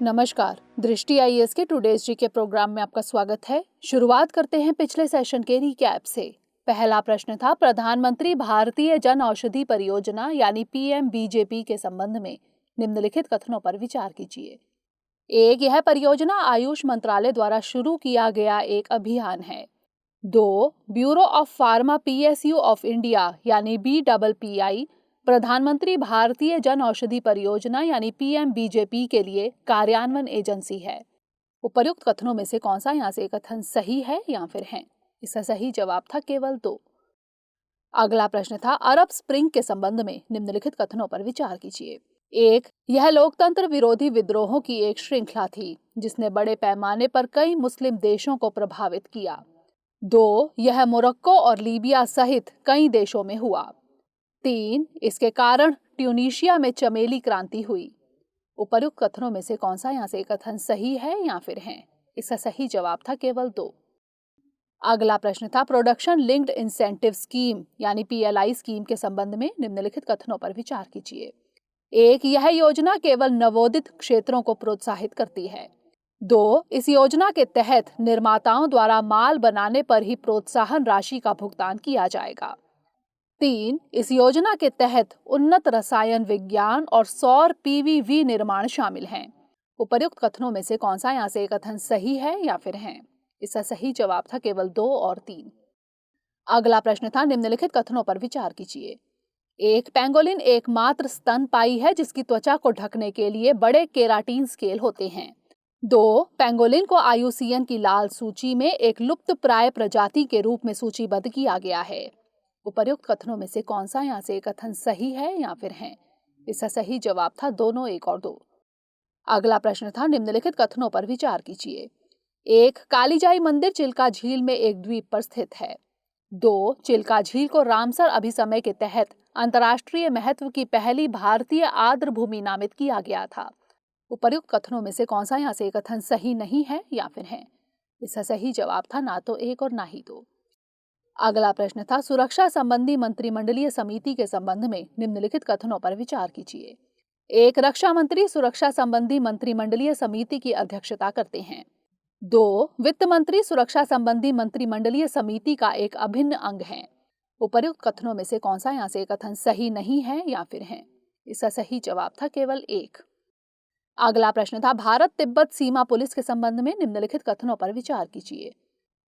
नमस्कार, दृष्टि आईएएस के टुडेज जी के प्रोग्राम में आपका स्वागत है। शुरुआत करते हैं पिछले सेशन के रिकैप से। पहला प्रश्न था, प्रधानमंत्री भारतीय जन औषधि परियोजना यानी पीएमबीजेपी के संबंध में निम्नलिखित कथनों पर विचार कीजिए। एक, यह परियोजना आयुष मंत्रालय द्वारा शुरू किया गया एक अभियान है। 2, bureau of pharma PSU of India यानी BPPI प्रधानमंत्री भारतीय जन औषधि परियोजना यानी पीएमबीजेपी के लिए कार्यान्वयन एजेंसी है। उपर्युक्त कथनों में से कौन सा यहाँ से कथन सही है या फिर है? इसका सही जवाब था केवल 2। अगला प्रश्न था, अरब स्प्रिंग के संबंध में निम्नलिखित कथनों पर विचार कीजिए। 1, यह लोकतंत्र विरोधी विद्रोहों की एक श्रृंखला थी जिसने बड़े पैमाने पर कई मुस्लिम देशों को प्रभावित किया। 2, यह मोरक्को और लीबिया सहित कई देशों में हुआ। 3, इसके कारण ट्यूनीशिया में चमेली क्रांति हुई। उपर्युक्त कथनों में से कौन सा यहाँ से कथन सही है या फिर है? इसका सही जवाब था केवल 2। अगला प्रश्न था, प्रोडक्शन लिंक्ड इंसेंटिव स्कीम यानी PLI स्कीम के संबंध में निम्नलिखित कथनों पर विचार कीजिए। 1, यह योजना केवल नवोदित क्षेत्रों को प्रोत्साहित करती है। 2, इस योजना के तहत निर्माताओं द्वारा माल बनाने पर ही प्रोत्साहन राशि का भुगतान किया जाएगा। 3, इस योजना के तहत उन्नत रसायन विज्ञान और सौर PVV निर्माण शामिल हैं। उपर्युक्त कथनों में से कौन सा यहाँ से कथन सही है या फिर है? इसका सही जवाब था केवल 2 और 3। अगला प्रश्न था, निम्नलिखित कथनों पर विचार कीजिए। 1, पेंगोलिन एकमात्र स्तनपायी है जिसकी त्वचा को ढकने के लिए बड़े केराटिन स्केल होते हैं। 2, पेंगोलिन को IUCN की लाल सूची में एक लुप्तप्राय प्रजाति के रूप में सूचीबद्ध किया गया है। उपर्युक्त कथनों में से कौन सा यहाँ से कथन सही है या फिर है? इसका सही जवाब था दोनों, 1 और 2। अगला प्रश्न था, निम्नलिखित कथनों पर विचार कीजिए। 1, कालीजाई मंदिर चिल्का झील में एक द्वीप पर स्थित है। 2, चिल्का झील को रामसर अभिसमय के तहत अंतर्राष्ट्रीय महत्व की पहली भारतीय आर्द्र भूमि नामित किया गया था। उपर्युक्त कथनों में से कौन सा यहाँ से कथन सही नहीं है या फिर है? इसका सही जवाब था ना तो 1 और ना ही 2। अगला प्रश्न था, सुरक्षा संबंधी मंत्रिमंडलीय समिति के संबंध में निम्नलिखित कथनों पर विचार कीजिए। 1, रक्षा मंत्री सुरक्षा संबंधी मंत्रिमंडलीय समिति की अध्यक्षता करते हैं। 2, वित्त मंत्री सुरक्षा संबंधी मंत्रिमंडलीय समिति का एक अभिन्न अंग है। उपर्युक्त कथनों में से कौन सा यहाँ से कथन सही नहीं है या फिर है? इसका सही जवाब था केवल 1। अगला प्रश्न था, भारत तिब्बत सीमा पुलिस के संबंध में निम्नलिखित कथनों पर विचार कीजिए।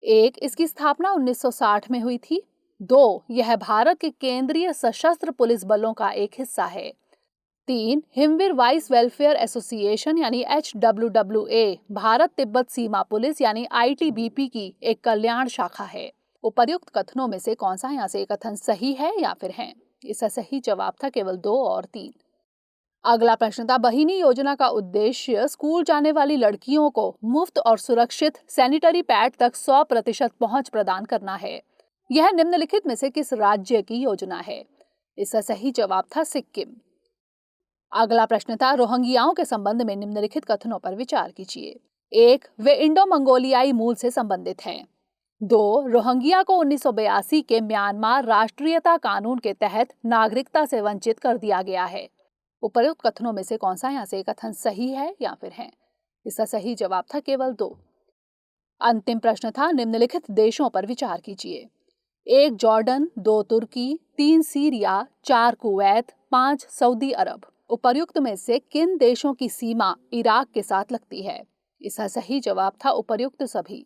1, इसकी स्थापना 1960 में हुई थी। 2, यह भारत के केंद्रीय सशस्त्र पुलिस बलों का एक हिस्सा है। 3, हिमवीर वाइस वेलफेयर एसोसिएशन यानी HWWA भारत तिब्बत सीमा पुलिस यानी ITBP की एक कल्याण शाखा है। उपर्युक्त कथनों में से कौन सा यहाँ से कथन सही है या फिर है? इसका सही जवाब था केवल 2 और 3। अगला प्रश्न था, बहिनी योजना का उद्देश्य स्कूल जाने वाली लड़कियों को मुफ्त और सुरक्षित सैनिटरी पैड तक 100% पहुंच प्रदान करना है। यह निम्नलिखित में से किस राज्य की योजना है? इसका सही जवाब था सिक्किम। अगला प्रश्न था, रोहिंग्याओं के संबंध में निम्नलिखित कथनों पर विचार कीजिए। 1, वे इंडो मंगोलियाई मूल से संबंधित हैं। 2, रोहिंग्या को 1982 के म्यांमार राष्ट्रीयता कानून के तहत नागरिकता से वंचित कर दिया गया है। उपर्युक्त कथनों में से कौन सा यहाँ से कथन सही है या फिर है? इसका सही जवाब था केवल 2। अंतिम प्रश्न था, निम्नलिखित देशों पर विचार कीजिए। 1, जॉर्डन, 2, तुर्की, 3, सीरिया, 4, कुवैत, 5, सऊदी अरब। उपर्युक्त में से किन देशों की सीमा इराक के साथ लगती है? इसका सही जवाब था उपर्युक्त सभी।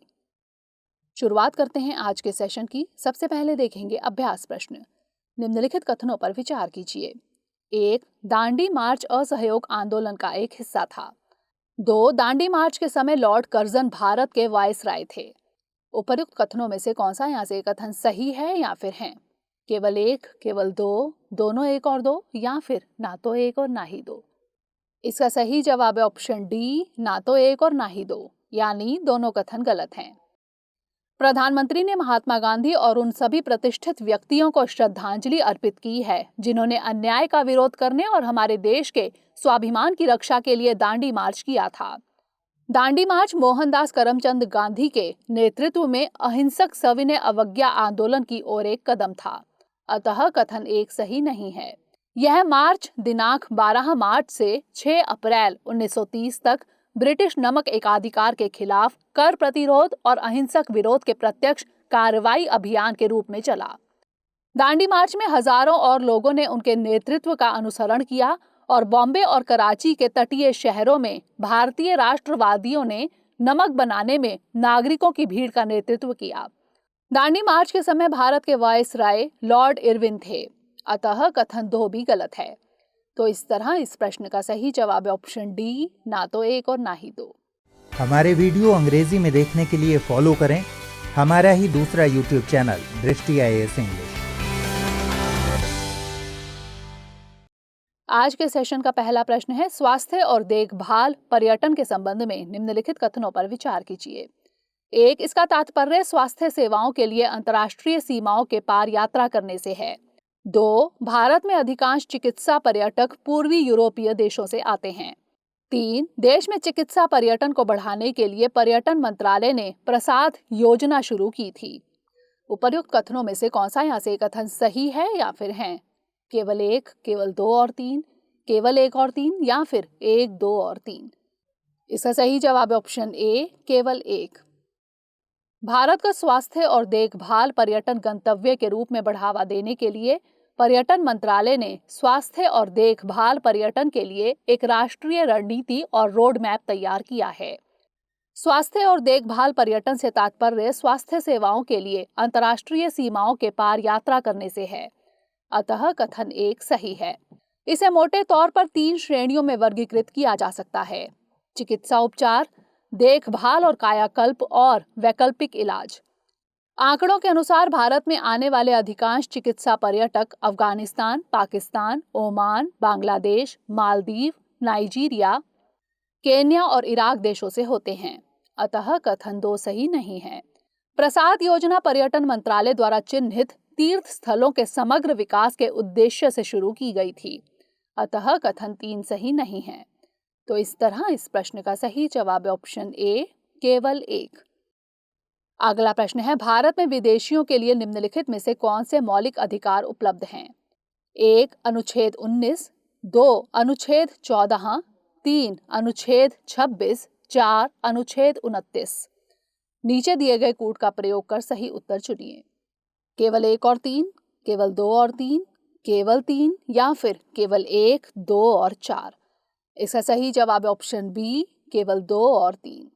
शुरुआत करते हैं आज के सेशन की। सबसे पहले देखेंगे अभ्यास प्रश्न। निम्नलिखित कथनों पर विचार कीजिए। 1, दांडी मार्च असहयोग आंदोलन का एक हिस्सा था। 2, दांडी मार्च के समय लॉर्ड कर्जन भारत के वायसराय थे। उपर्युक्त कथनों में से कौन सा यहाँ से कथन सही है या फिर है? केवल 1, केवल 2, दोनों 1 और 2 या फिर ना तो 1 और ना ही 2? इसका सही जवाब है ऑप्शन डी, ना तो 1 और ना ही 2, यानी दोनों कथन गलत हैं। प्रधानमंत्री ने महात्मा गांधी और उन सभी प्रतिष्ठित व्यक्तियों को श्रद्धांजलि अर्पित की है जिन्होंने अन्याय का विरोध करने और हमारे देश के स्वाभिमान की रक्षा के लिए दांडी मार्च किया था। दांडी मार्च मोहनदास करमचंद गांधी के नेतृत्व में अहिंसक सविनय अवज्ञा आंदोलन की ओर एक कदम था, अतः कथन 1 सही नहीं है। यह मार्च दिनांक 12 मार्च से 6 अप्रैल 1930 तक ब्रिटिश नमक एकाधिकार के खिलाफ कर प्रतिरोध और अहिंसक विरोध के प्रत्यक्ष कार्रवाई अभियान के रूप में चला। दांडी मार्च में हजारों और लोगों ने उनके नेतृत्व का अनुसरण किया और बॉम्बे और कराची के तटीय शहरों में भारतीय राष्ट्रवादियों ने नमक बनाने में नागरिकों की भीड़ का नेतृत्व किया। दांडी मार्च के समय भारत के वायसराय लॉर्ड इरविन थे, अतः कथन 2 भी गलत है। तो इस तरह इस प्रश्न का सही जवाब है ऑप्शन डी, ना तो 1 और ना ही 2। हमारे वीडियो अंग्रेजी में देखने के लिए फॉलो करें हमारा ही दूसरा यूट्यूब चैनल दृष्टि IAS इंग्लिश। आज के सेशन का पहला प्रश्न है, स्वास्थ्य और देखभाल पर्यटन के संबंध में निम्नलिखित कथनों पर विचार कीजिए। 1, इसका तात्पर्य स्वास्थ्य सेवाओं के लिए अंतर्राष्ट्रीय सीमाओं के पार यात्रा करने से है। 2, भारत में अधिकांश चिकित्सा पर्यटक पूर्वी यूरोपीय देशों से आते हैं। 3, देश में चिकित्सा पर्यटन को बढ़ाने के लिए पर्यटन मंत्रालय ने प्रसाद योजना शुरू की थी। उपर्युक्त कथनों में से कौन सा यहाँ से कथन सही है या फिर है? केवल 1, केवल 2 और 3, केवल 1 और 3 या फिर 1, 2 और 3? इसका सही जवाब है ऑप्शन ए, केवल 1। भारत का स्वास्थ्य और देखभाल पर्यटन गंतव्य के रूप में बढ़ावा देने के लिए पर्यटन मंत्रालय ने स्वास्थ्य और देखभाल पर्यटन के लिए एक राष्ट्रीय रणनीति और रोड मैप तैयार किया है। स्वास्थ्य और देखभाल पर्यटन से तात्पर्य स्वास्थ्य सेवाओं के लिए अंतर्राष्ट्रीय सीमाओं के पार यात्रा करने से है, अतः कथन 1 सही है। इसे मोटे तौर पर 3 श्रेणियों में वर्गीकृत किया जा सकता है: चिकित्सा उपचार, देखभाल और कायाकल्प और वैकल्पिक इलाज। आंकड़ों के अनुसार भारत में आने वाले अधिकांश चिकित्सा पर्यटक Afghanistan, Pakistan, Oman, Bangladesh, Maldives, Nigeria, Kenya और इराक देशों से होते हैं, अतः कथन 2 सही नहीं है। प्रसाद योजना पर्यटन मंत्रालय द्वारा चिन्हित तीर्थ स्थलों के समग्र विकास के उद्देश्य से शुरू की गई थी, अतः कथन 3 सही नहीं है। तो इस तरह इस प्रश्न का सही जवाब है ऑप्शन ए, केवल 1। अगला प्रश्न है, भारत में विदेशियों के लिए निम्नलिखित में से कौन से मौलिक अधिकार उपलब्ध हैं? 1, अनुच्छेद 19, 2, अनुच्छेद 14, 3, अनुच्छेद 26, 4, अनुच्छेद 29। नीचे दिए गए कूट का प्रयोग कर सही उत्तर चुनिए। केवल 1 और 3, केवल 2 और 3, केवल 3 या फिर केवल 1, 2 और 4? इसका सही जवाब है ऑप्शन बी, केवल 2 और 3।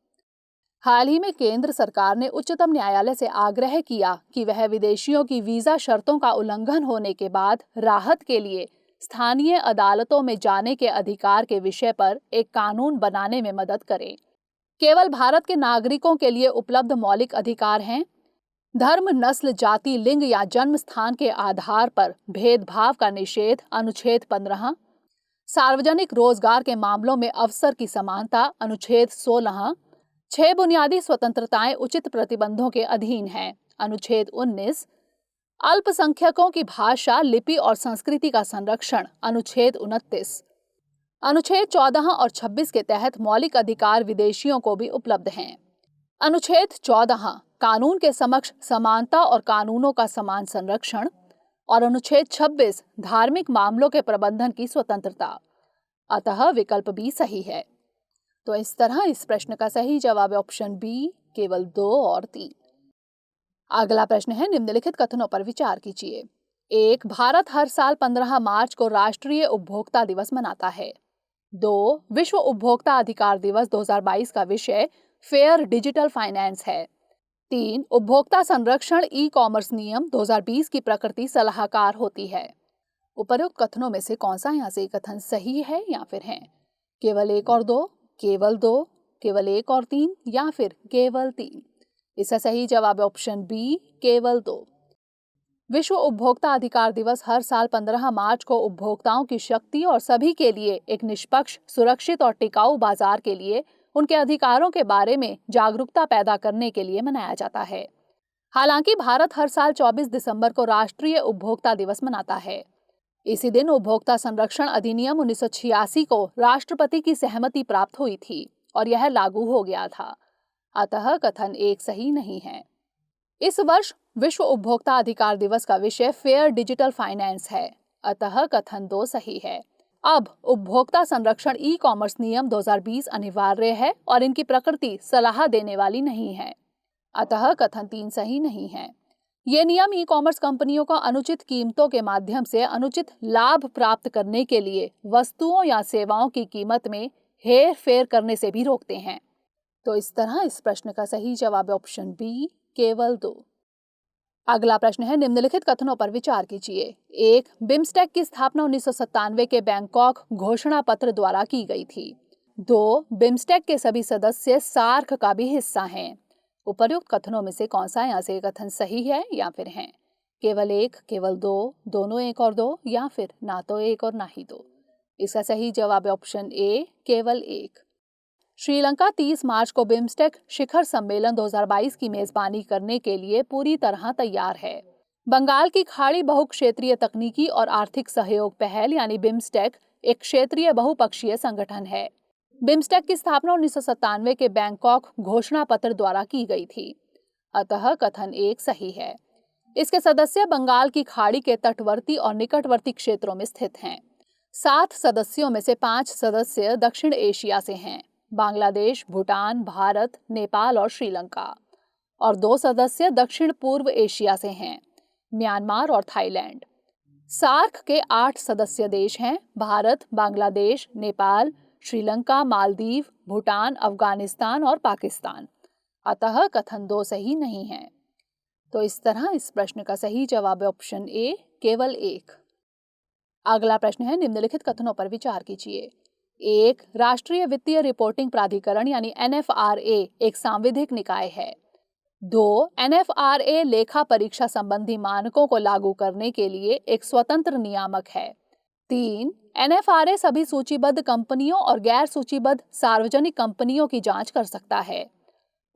हाल ही में केंद्र सरकार ने उच्चतम न्यायालय से आग्रह किया कि वह विदेशियों की वीजा शर्तों का उल्लंघन होने के बाद राहत के लिए स्थानीय अदालतों में जाने के अधिकार के विषय पर एक कानून बनाने में मदद करे। केवल भारत के नागरिकों के लिए उपलब्ध मौलिक अधिकार हैं: धर्म, नस्ल, जाति, लिंग या जन्म स्थान के आधार पर भेदभाव का निषेध अनुच्छेद 15, सार्वजनिक रोजगार के मामलों में अवसर की समानता अनुच्छेद 16, 6 बुनियादी स्वतंत्रताएं उचित प्रतिबंधों के अधीन हैं अनुच्छेद 19, अल्पसंख्यकों की भाषा, लिपि और संस्कृति का संरक्षण अनुच्छेद 29। अनुच्छेद 14 और 26 के तहत मौलिक अधिकार विदेशियों को भी उपलब्ध हैं। अनुच्छेद 14 कानून के समक्ष समानता और कानूनों का समान संरक्षण, और अनुच्छेद 26 धार्मिक मामलों के प्रबंधन की स्वतंत्रता, अतः विकल्प बी सही है। तो इस तरह इस प्रश्न का सही जवाब है ऑप्शन बी, केवल 2 और 3। अगला प्रश्न है, निम्नलिखित कथनों पर विचार कीजिए। 1, भारत हर साल 15 मार्च को राष्ट्रीय उपभोक्ता दिवस मनाता है। 2, विश्व उपभोक्ता अधिकार दिवस 2022 का विषय फेयर डिजिटल फाइनेंस है। 3, उपभोक्ता संरक्षण ई कॉमर्स नियम 2020 की प्रकृति सलाहकार होती है। उपर्युक्त कथनों में से कौन सा यहाँ से कथन सही है या फिर है? केवल 1 और 2, केवल 2, केवल 1 और 3 या फिर केवल 3? इसका सही जवाब है ऑप्शन बी, केवल 2। विश्व उपभोक्ता अधिकार दिवस हर साल 15 मार्च को उपभोक्ताओं की शक्ति और सभी के लिए एक निष्पक्ष, सुरक्षित और टिकाऊ बाजार के लिए उनके अधिकारों के बारे में जागरूकता पैदा करने के लिए मनाया जाता है। हालांकि भारत हर साल 24 दिसंबर को राष्ट्रीय उपभोक्ता दिवस मनाता है। इसी दिन उपभोक्ता संरक्षण अधिनियम 1986 को राष्ट्रपति की सहमति प्राप्त हुई थी और यह लागू हो गया था, अतः कथन 1 सही नहीं है। इस वर्ष विश्व उपभोक्ता अधिकार दिवस का विषय फेयर डिजिटल फाइनेंस है, अतः कथन 2 सही है। अब उपभोक्ता संरक्षण ई कॉमर्स नियम 2020 अनिवार्य है और इनकी प्रकृति सलाह देने वाली नहीं है, अतः कथन 3 सही नहीं है। ये नियम ई कॉमर्स कंपनियों को अनुचित कीमतों के माध्यम से अनुचित लाभ प्राप्त करने के लिए वस्तुओं या सेवाओं की कीमत में हेर फेर करने से भी रोकते हैं। तो इस तरह इस प्रश्न का सही जवाब है ऑप्शन बी, केवल 2। अगला प्रश्न है, निम्नलिखित कथनों पर विचार कीजिए। 1. बिम्स्टेक की स्थापना 1997 के बैंकॉक घोषणा पत्र द्वारा की गई थी। 2. बिम्स्टेक के सभी सदस्य सार्क का भी हिस्सा हैं। उपर्युक्त कथनों में से कौन सा यहाँ से कथन सही है या फिर है? केवल 1, केवल 2, दोनों 1 और 2, या फिर ना तो 1 और ना ही 2? इसका सही जवाब है ऑप्शन ए, केवल 1। श्रीलंका 30 मार्च को बिम्स्टेक शिखर सम्मेलन 2022 की मेजबानी करने के लिए पूरी तरह तैयार है। बंगाल की खाड़ी बहुक्षेत्रीय तकनीकी और आर्थिक सहयोग पहल यानी बिम्स्टेक एक क्षेत्रीय बहुपक्षीय संगठन है। बिम्स्टेक की स्थापना 1997 के बैंकॉक घोषणा पत्र द्वारा की गई थी, अतः कथन 1 सही है। इसके सदस्य बंगाल की खाड़ी के तटवर्ती और निकटवर्ती क्षेत्रों में स्थित हैं। 7 सदस्यों में से 5 सदस्य दक्षिण एशिया से हैं, बांग्लादेश, भूटान, भारत, नेपाल और श्रीलंका, और 2 सदस्य दक्षिण पूर्व एशिया से हैं, म्यांमार और थाईलैंड। सार्क के 8 सदस्य देश हैं, भारत, बांग्लादेश, नेपाल, श्रीलंका, मालदीव, भूटान, अफगानिस्तान और पाकिस्तान, अतः कथन 2 सही नहीं है। तो इस तरह इस प्रश्न का सही जवाब है ऑप्शन ए, केवल 1। अगला प्रश्न है, निम्नलिखित कथनों पर विचार कीजिए। 1. राष्ट्रीय वित्तीय रिपोर्टिंग प्राधिकरण यानी NFRA एक सांविधिक निकाय है। 2. NFRA लेखा परीक्षा संबंधी मानकों को लागू करने के लिए एक स्वतंत्र नियामक है। 3. NFRA सभी सूचीबद्ध कंपनियों और गैर सूचीबद्ध सार्वजनिक कंपनियों की जांच कर सकता है।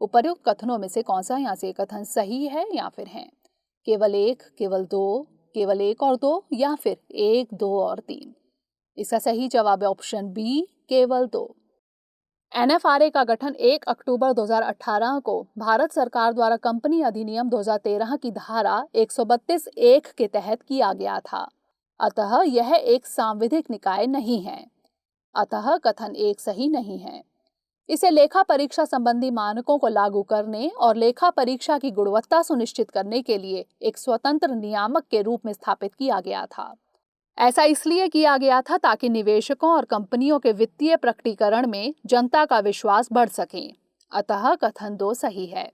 उपर्युक्त कथनों में से कौन सा यहाँ से कथन सही है या फिर है? केवल 1, केवल 2, केवल 1 और 2, या फिर 1, 2 और 3? इसका सही जवाब है ऑप्शन बी, केवल 2। NFRA का गठन 1 अक्टूबर 2018 को भारत सरकार द्वारा कंपनी अधिनियम 2013 की धारा 132(1) के तहत किया गया था, अतः यह एक सांविधिक निकाय नहीं है, अतः कथन 1 सही नहीं है। इसे लेखा परीक्षा संबंधी मानकों को लागू करने और लेखा परीक्षा की गुणवत्ता सुनिश्चित करने के लिए एक स्वतंत्र नियामक के रूप में स्थापित किया गया था। ऐसा इसलिए किया गया था ताकि निवेशकों और कंपनियों के वित्तीय प्रकटीकरण में जनता का विश्वास बढ़ सके, अतः कथन 2 सही है।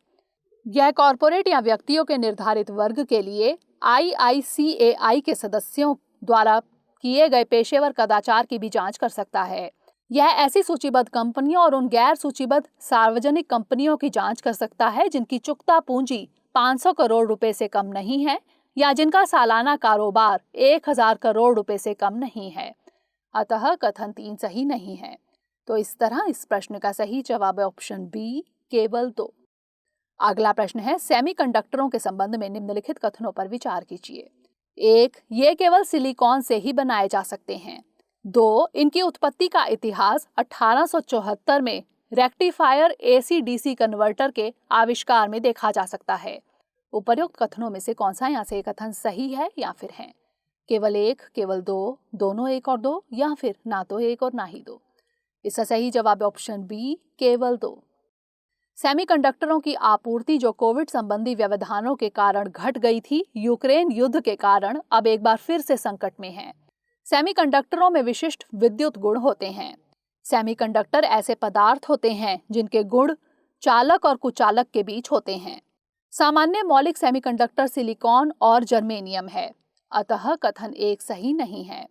यह कॉरपोरेट या व्यक्तियों के निर्धारित वर्ग के लिए IICAI के सदस्यों द्वारा किए गए पेशेवर कदाचार की भी जांच कर सकता है। यह ऐसी सूचीबद्ध कंपनियों और उन गैर सूचीबद्ध सार्वजनिक कंपनियों की जांच कर सकता है जिनकी चुकता पूंजी 500 करोड़ रुपए से कम नहीं है या जिनका सालाना कारोबार 1000 करोड़ रुपए से कम नहीं है, अतः कथन 3 सही नहीं है। तो इस तरह इस प्रश्न का सही जवाब है ऑप्शन बी, केवल 2। अगला प्रश्न है, सेमीकंडक्टरों के संबंध में निम्नलिखित कथनों पर विचार कीजिए। 1. ये केवल सिलिकॉन से ही बनाए जा सकते हैं। 2. इनकी उत्पत्ति का इतिहास 1874 में रेक्टिफायर AC-DC कन्वर्टर के आविष्कार में देखा जा सकता है। उपर्युक्त कथनों में से कौन सा यहाँ से कथन सही है या फिर है? केवल 1, केवल 2, दोनों 1 और 2, या फिर ना तो 1 और ना ही 2? इसका सही जवाब है ऑप्शन बी, केवल 2। सेमीकंडक्टरों की आपूर्ति जो कोविड संबंधी व्यवधानों के कारण घट गई थी, यूक्रेन युद्ध के कारण अब एक बार फिर से संकट में है। सेमीकंडक्टरों में विशिष्ट विद्युत गुण होते हैं। सेमीकंडक्टर ऐसे पदार्थ होते हैं जिनके गुण चालक और कुचालक के बीच होते हैं। सामान्य मौलिक सेमीकंडक्टर सिलिकॉन और जर्मेनियम है, अतः कथन 1 सही नहीं है।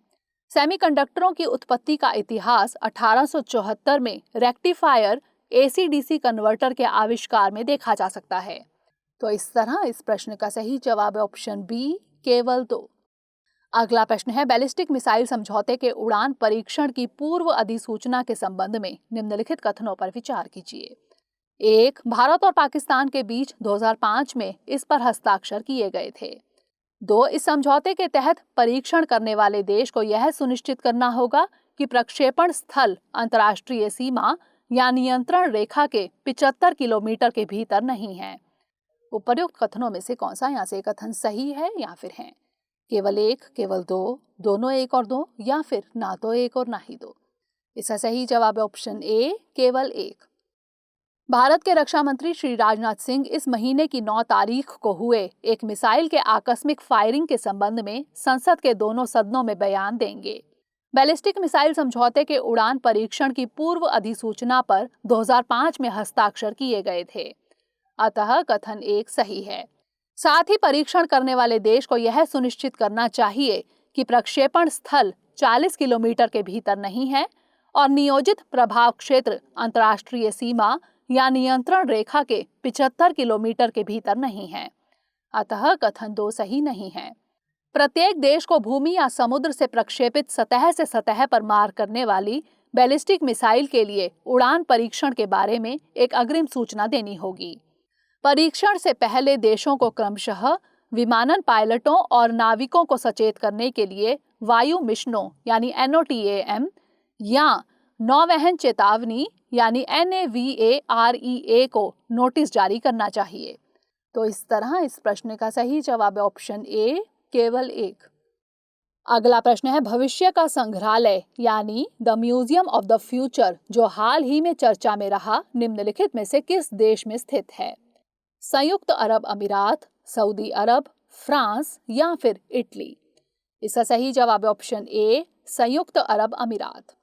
सेमीकंडक्टरों की उत्पत्ति का इतिहास 1874 में रेक्टिफायर AC-DC कन्वर्टर के आविष्कार में देखा जा सकता है। तो इस तरह इस प्रश्न का सही जवाब है ऑप्शन बी, केवल 2। अगला प्रश्न है, बैलिस्टिक मिसाइल समझौते के उड़ान परीक्षण की पूर्व अधिसूचना के संबंध में निम्नलिखित कथनों पर विचार कीजिए। 1. भारत और पाकिस्तान के बीच 2005 में इस पर हस्ताक्षर किए गए थे। 2. इस समझौते के तहत परीक्षण करने वाले देश को यह सुनिश्चित करना होगा कि प्रक्षेपण स्थल अंतर्राष्ट्रीय सीमा या नियंत्रण रेखा के 75 किलोमीटर के भीतर नहीं है। उपर्युक्त कथनों में से कौन सा यहाँ से कथन सही है या फिर है? केवल एक, केवल दो, दोनों एक और दो, या फिर ना तो एक और ना ही दो? इसका सही जवाब है ऑप्शन ए, केवल एक। भारत के रक्षा मंत्री श्री राजनाथ सिंह इस महीने की 9 तारीख को हुए एक मिसाइल के आकस्मिक फायरिंग के संबंध में संसद के दोनों सदनों में बयान देंगे। बैलिस्टिक मिसाइल समझौते के उड़ान परीक्षण की पूर्व अधिसूचना पर 2005 में हस्ताक्षर किए गए थे, अतः कथन एक सही है। साथ ही परीक्षण करने वाले देश को यह सुनिश्चित करना चाहिए कि प्रक्षेपण स्थल 40 किलोमीटर के भीतर नहीं है और नियोजित प्रभाव क्षेत्र अंतर्राष्ट्रीय सीमा या नियंत्रण रेखा के 75 किलोमीटर के भीतर नहीं है, अतः कथन दो सही नहीं है। प्रत्येक देश को भूमि या समुद्र से प्रक्षेपित सतह से सतह पर मार करने वाली बैलिस्टिक मिसाइल के लिए उड़ान परीक्षण के बारे में एक अग्रिम सूचना देनी होगी। परीक्षण से पहले देशों को क्रमशः विमानन पायलटों और नाविकों को सचेत करने के लिए वायु मिशनों यानी NOTAM या नौवहन चेतावनी यानी NAVAREA को नोटिस जारी करना चाहिए। तो इस तरह इस प्रश्न का सही जवाब है ऑप्शन ए, केवल एक। अगला प्रश्न है भविष्य का संग्रहालय यानी the museum of the future जो हाल ही में चर्चा में रहा निम्नलिखित में से किस देश में स्थित है? संयुक्त अरब अमीरात, सऊदी अरब, फ्रांस या फिर इटली? इसका सही जवाब है ऑप्शन ए, संयुक्त अरब अमीरात।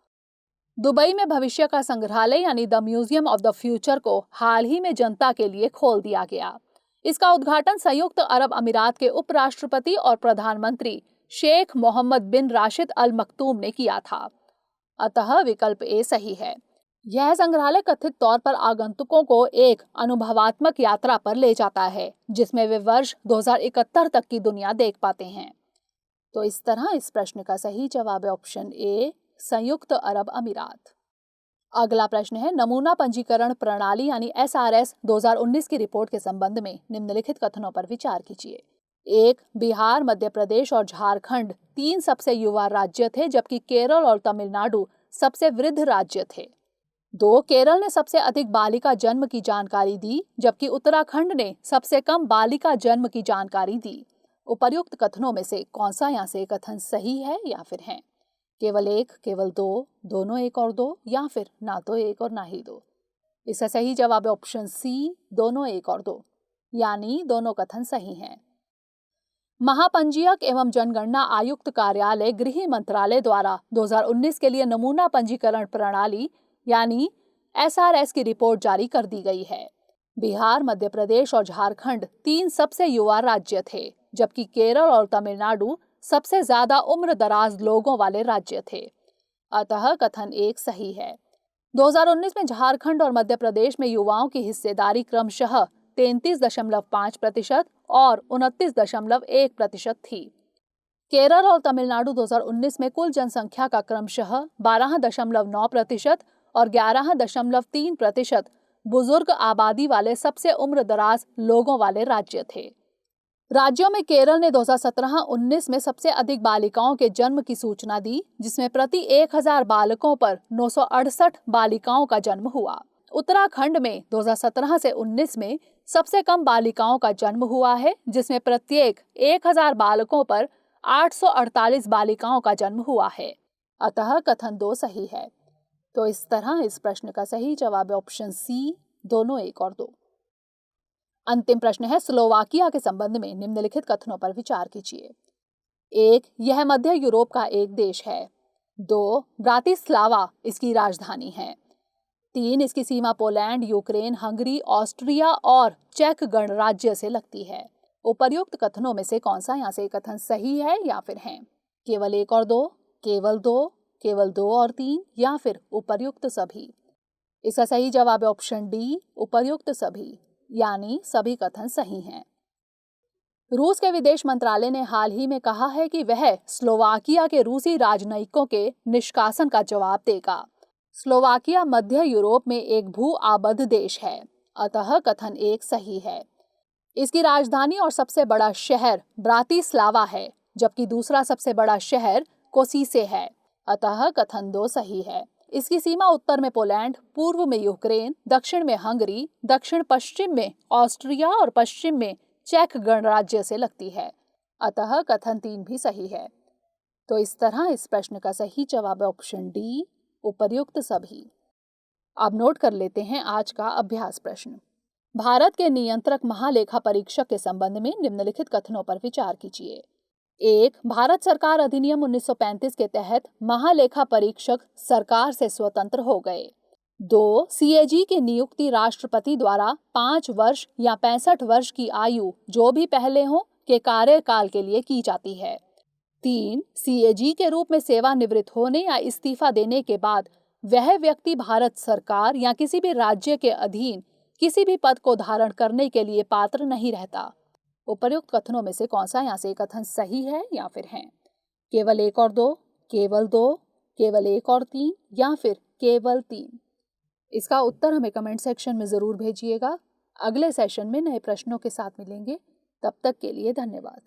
दुबई में भविष्य का संग्रहालय यानी the museum of the future को हाल ही में जनता के लिए खोल दिया गया। इसका उद्घाटन संयुक्त अरब अमीरात के उपराष्ट्रपति और प्रधानमंत्री शेख मोहम्मद बिन राशिद अल मखतूम ने किया था, अतः विकल्प ए सही है। यह संग्रहालय कथित तौर पर आगंतुकों को एक अनुभवात्मक यात्रा पर ले जाता है जिसमें वे वर्ष 2071 तक की दुनिया देख पाते हैं। तो इस तरह इस प्रश्न का सही जवाब है ऑप्शन ए, संयुक्त अरब अमीरात। अगला प्रश्न है नमूना पंजीकरण प्रणाली यानी SRS 2019 की रिपोर्ट के संबंध में निम्नलिखित कथनों पर विचार कीजिए। एक, बिहार, मध्य प्रदेश और झारखंड 3 सबसे युवा राज्य थे जबकि केरल और तमिलनाडु सबसे वृद्ध राज्य थे। 2, केरल ने सबसे अधिक बालिका जन्म की जानकारी दी जबकि उत्तराखंड ने सबसे कम बालिका जन्म की जानकारी दी। उपर्युक्त कथनों में से कौन सा यहाँ से कथन सही है या फिर है? केवल एक, केवल दो, दोनों एक और दो, या फिर ना तो एक और ना ही दो? इसका सही जवाब है ऑप्शन सी, दोनों एक और दो, यानी दोनों कथन सही हैं। महापंजीयक एवं जनगणना आयुक्त कार्यालय गृह मंत्रालय द्वारा 2019 के लिए नमूना पंजीकरण प्रणाली यानी SRS की रिपोर्ट जारी कर दी गई है। बिहार, मध्य प्रदेश और झारखंड 3 सबसे युवा राज्य थे जबकि केरल और तमिलनाडु सबसे ज्यादा उम्र दराज लोगों वाले राज्य थे, अतः कथन एक सही है। 2019 में झारखंड और मध्य प्रदेश में युवाओं की हिस्सेदारी क्रमशः 33.5% और 29.1% थी। केरल और तमिलनाडु 2019 में कुल जनसंख्या का क्रमशः 12.9% और 11.3% बुजुर्ग आबादी वाले सबसे उम्र दराज लोगों वाले राज्य थे। राज्यों में केरल ने 2017-19 में सबसे अधिक बालिकाओं के जन्म की सूचना दी जिसमें प्रति 1000 बालकों पर 968 बालिकाओं का जन्म हुआ। उत्तराखंड में 2017 से 19 में सबसे कम बालिकाओं का जन्म हुआ है जिसमें प्रत्येक 1000 बालकों पर 848 बालिकाओं का जन्म हुआ है, अतः कथन दो सही है। तो इस तरह इस प्रश्न का सही जवाब है ऑप्शन सी, दोनों एक और दो। अंतिम प्रश्न है स्लोवाकिया के संबंध में निम्नलिखित कथनों पर विचार कीजिए। 1, यह मध्य यूरोप का एक देश है। 2, ब्रातिस्लावा इसकी राजधानी है। 3, इसकी सीमा पोलैंड, यूक्रेन, हंगरी, ऑस्ट्रिया और चेक गणराज्य से लगती है। उपर्युक्त कथनों में से कौन सा यहाँ से कथन सही है या फिर है? केवल एक और दो, केवल दो, केवल दो और तीन, या फिर उपर्युक्त सभी? इसका सही जवाब है ऑप्शन डी, उपर्युक्त सभी, यानी सभी कथन सही हैं। रूस के विदेश मंत्रालय ने हाल ही में कहा है कि वह स्लोवाकिया के रूसी राजनयिकों के निष्कासन का जवाब देगा। स्लोवाकिया मध्य यूरोप में एक भू आबद्ध देश है, अतः कथन एक सही है। इसकी राजधानी और सबसे बड़ा शहर ब्रातिस्लावा है, जबकि दूसरा सबसे बड़ा शहर कोसिसे है, अतः कथन दो सही है। इसकी सीमा उत्तर में पोलैंड, पूर्व में यूक्रेन, दक्षिण में हंगरी, दक्षिण पश्चिम में ऑस्ट्रिया और पश्चिम में चेक गणराज्य से लगती है, अतः कथन 3 भी सही है। तो इस तरह इस प्रश्न का सही जवाब ऑप्शन डी, उपर्युक्त सभी। अब नोट कर लेते हैं आज का अभ्यास प्रश्न। भारत के नियंत्रक महालेखा परीक्षक के संबंध में निम्नलिखित कथनों पर विचार कीजिए। 1. भारत सरकार अधिनियम 1935 के तहत महालेखा परीक्षक सरकार से स्वतंत्र हो गए। 2. सीएजी की नियुक्ति राष्ट्रपति द्वारा 5 वर्ष या 65 वर्ष की आयु जो भी पहले हो के कार्यकाल के लिए की जाती है। 3. सीएजी के रूप में सेवानिवृत्त होने या इस्तीफा देने के बाद वह व्यक्ति भारत सरकार या किसी भी राज्य के अधीन किसी भी पद को धारण करने के लिए पात्र नहीं रहता। उपर्युक्त कथनों में से कौन सा यहाँ से कथन सही है या फिर है? केवल 1 और 2, केवल 2, केवल 1 और 3 या फिर केवल 3? इसका उत्तर हमें कमेंट सेक्शन में जरूर भेजिएगा। अगले सेशन में नए प्रश्नों के साथ मिलेंगे। तब तक के लिए धन्यवाद।